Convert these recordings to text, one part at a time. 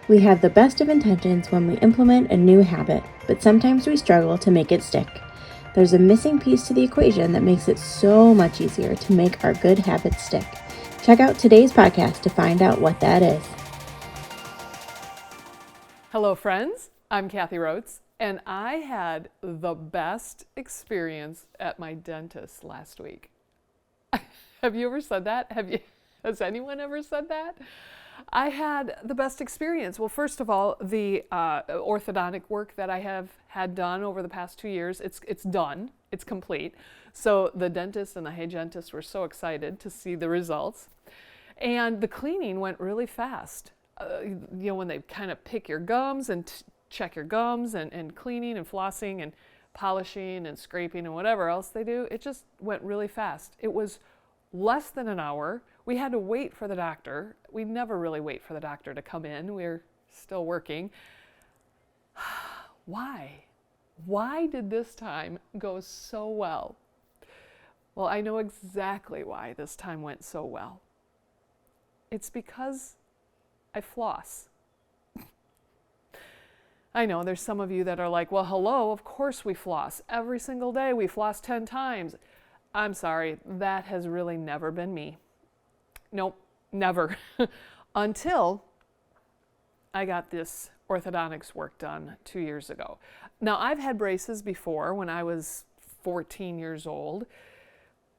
We have the best of intentions when we implement a new habit, but sometimes we struggle to make it stick. There's a missing piece to the equation that makes it so much easier to make our good habits stick. Check out today's podcast to find out what that is. Hello, friends. I'm Kathy Rhodes, and I had the best experience at my dentist last week. Have you ever said that? Has anyone ever said that? I had the best experience. Well, first of all, the orthodontic work that I have had done over the past 2 years, it's done. It's complete. So the dentist and the hygienist were so excited to see the results. And the cleaning went really fast. When they kind of pick your gums and check your gums and cleaning and flossing and polishing and scraping and whatever else they do, it just went really fast. It was less than an hour. We had to wait for the doctor. We never really wait for the doctor to come in. We're still working. Why? Why did this time go so well? Well, I know exactly why this time went so well. It's because I floss. I know there's some of you that are like, well, hello, of course we floss. Every single day we floss 10 times. I'm sorry, that has really never been me. Nope, never. Until I got this orthodontics work done 2 years ago. Now, I've had braces before when I was 14 years old,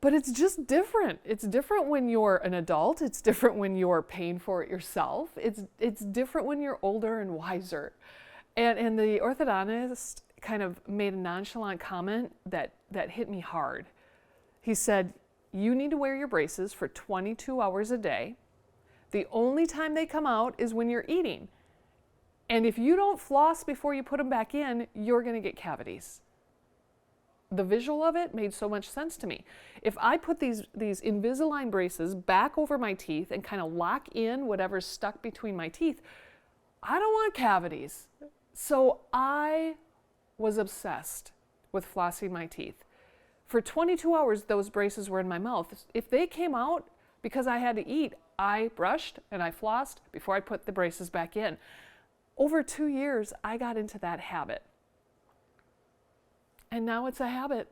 but it's just different. It's different when you're an adult. It's different when you're paying for it yourself. It's different when you're older and wiser. And the orthodontist kind of made a nonchalant comment that hit me hard. He said, you need to wear your braces for 22 hours a day. The only time they come out is when you're eating. And if you don't floss before you put them back in, you're going to get cavities. The visual of it made so much sense to me. If I put these Invisalign braces back over my teeth and kind of lock in whatever's stuck between my teeth, I don't want cavities. So I was obsessed with flossing my teeth. For 22 hours, those braces were in my mouth. If they came out because I had to eat, I brushed and I flossed before I put the braces back in. Over 2 years, I got into that habit. And now it's a habit.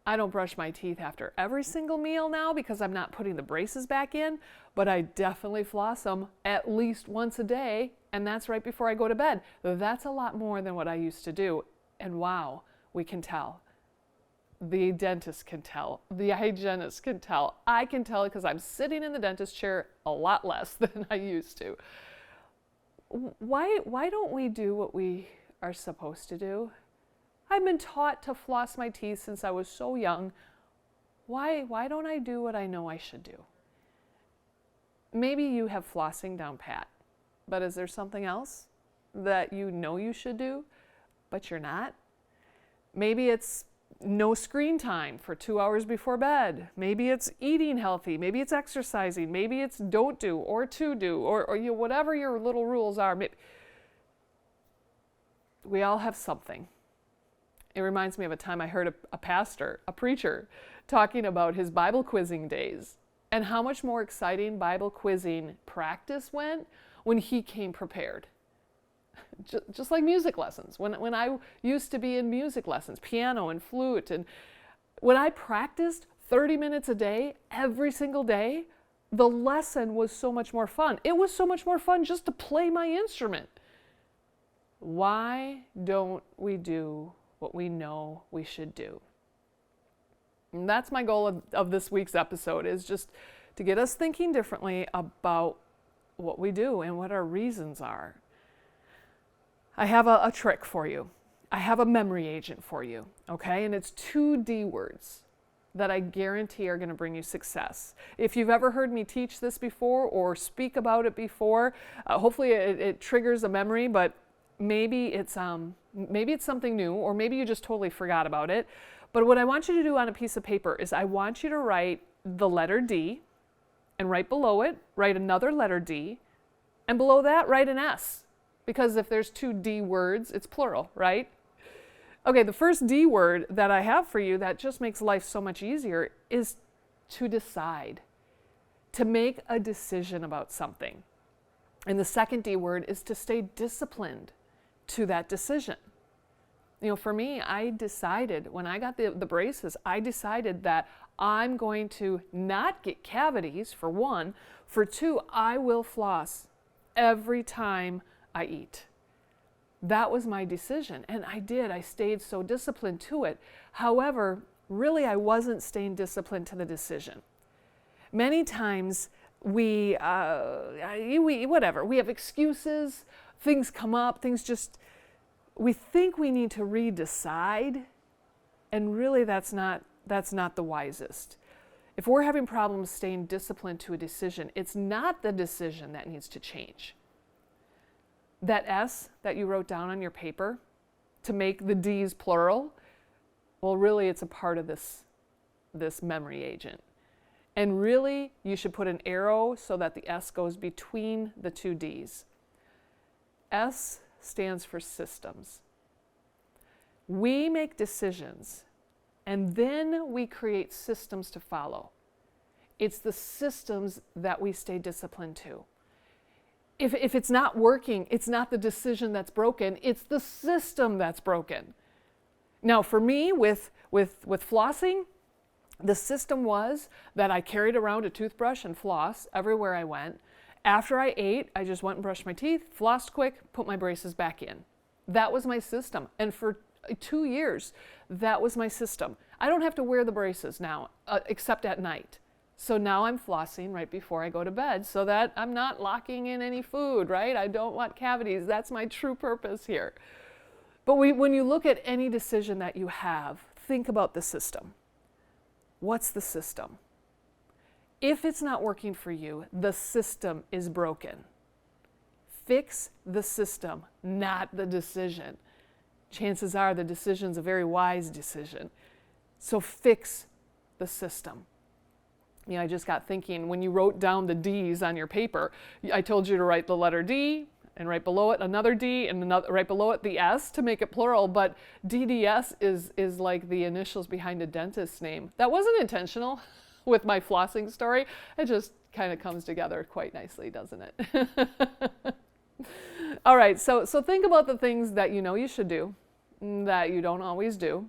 I don't brush my teeth after every single meal now because I'm not putting the braces back in, but I definitely floss them at least once a day, and that's right before I go to bed. That's a lot more than what I used to do. And wow, we can tell. The dentist can tell. The hygienist can tell. I can tell because I'm sitting in the dentist chair a lot less than I used to. Why don't we do what we are supposed to do? I've been taught to floss my teeth since I was so young. Why don't I do what I know I should do? Maybe you have flossing down pat, but is there something else that you know you should do, but you're not? Maybe it's no screen time for 2 hours before bed. Maybe it's eating healthy. Maybe it's exercising. Maybe it's don't do or to do or whatever your little rules are. We all have something. It reminds me of a time I heard a pastor, a preacher, talking about his Bible quizzing days and how much more exciting Bible quizzing practice went when he came prepared. Just like music lessons. When I used to be in music lessons, piano and flute, and when I practiced 30 minutes a day, every single day, the lesson was so much more fun. It was so much more fun just to play my instrument. Why don't we do what we know we should do? And that's my goal of this week's episode, is just to get us thinking differently about what we do and what our reasons are. I have a trick for you. I have a memory agent for you, okay? And it's 2 D words that I guarantee are going to bring you success. If you've ever heard me teach this before or speak about it before, hopefully it triggers a memory, but maybe it's something new, or maybe you just totally forgot about it. But what I want you to do on a piece of paper is I want you to write the letter D, and right below it, write another letter D, and below that, write an S. Because if there's 2 D words, it's plural, right? Okay, the first D word that I have for you that just makes life so much easier is to decide, to make a decision about something. And the second D word is to stay disciplined to that decision. For me, I decided when I got the braces, I decided that I'm going to not get cavities, for one. For two, I will floss every time I eat. That was my decision, and I did. I stayed so disciplined to it. However, really, I wasn't staying disciplined to the decision. Many times we have excuses, things come up, we think we need to redecide, and really that's not the wisest. If we're having problems staying disciplined to a decision, it's not the decision that needs to change. That S that you wrote down on your paper to make the D's plural, well, really it's a part of this memory agent. And really, you should put an arrow so that the S goes between the two D's. S stands for systems. We make decisions, and then we create systems to follow. It's the systems that we stay disciplined to. If it's not working, it's not the decision that's broken, it's the system that's broken. Now, for me, with flossing, the system was that I carried around a toothbrush and floss everywhere I went. After I ate, I just went and brushed my teeth, flossed quick, put my braces back in. That was my system. And for 2 years, that was my system. I don't have to wear the braces now, except at night. So now I'm flossing right before I go to bed so that I'm not locking in any food, right? I don't want cavities. That's my true purpose here. But when you look at any decision that you have, think about the system. What's the system? If it's not working for you, the system is broken. Fix the system, not the decision. Chances are the decision's a very wise decision. So fix the system. I just got thinking, when you wrote down the D's on your paper, I told you to write the letter D, and right below it another D, and right below it the S to make it plural, but DDS is like the initials behind a dentist's name. That wasn't intentional with my flossing story. It just kind of comes together quite nicely, doesn't it? All right, so think about the things that you know you should do, that you don't always do.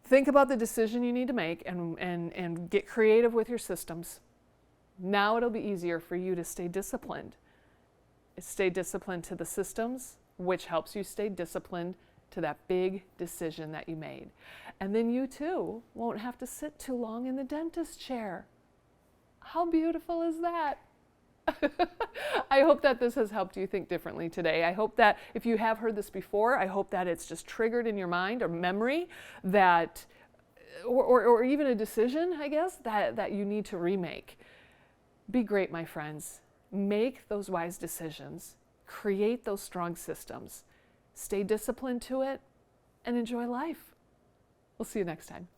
Think about the decision you need to make and get creative with your systems. Now it'll be easier for you to stay disciplined. Stay disciplined to the systems, which helps you stay disciplined to that big decision that you made. And then you too won't have to sit too long in the dentist chair. How beautiful is that? I hope that this has helped you think differently today. I hope that if you have heard this before, I hope that it's just triggered in your mind or memory that, or even a decision, I guess, that you need to remake. Be great, my friends. Make those wise decisions. Create those strong systems. Stay disciplined to it and enjoy life. We'll see you next time.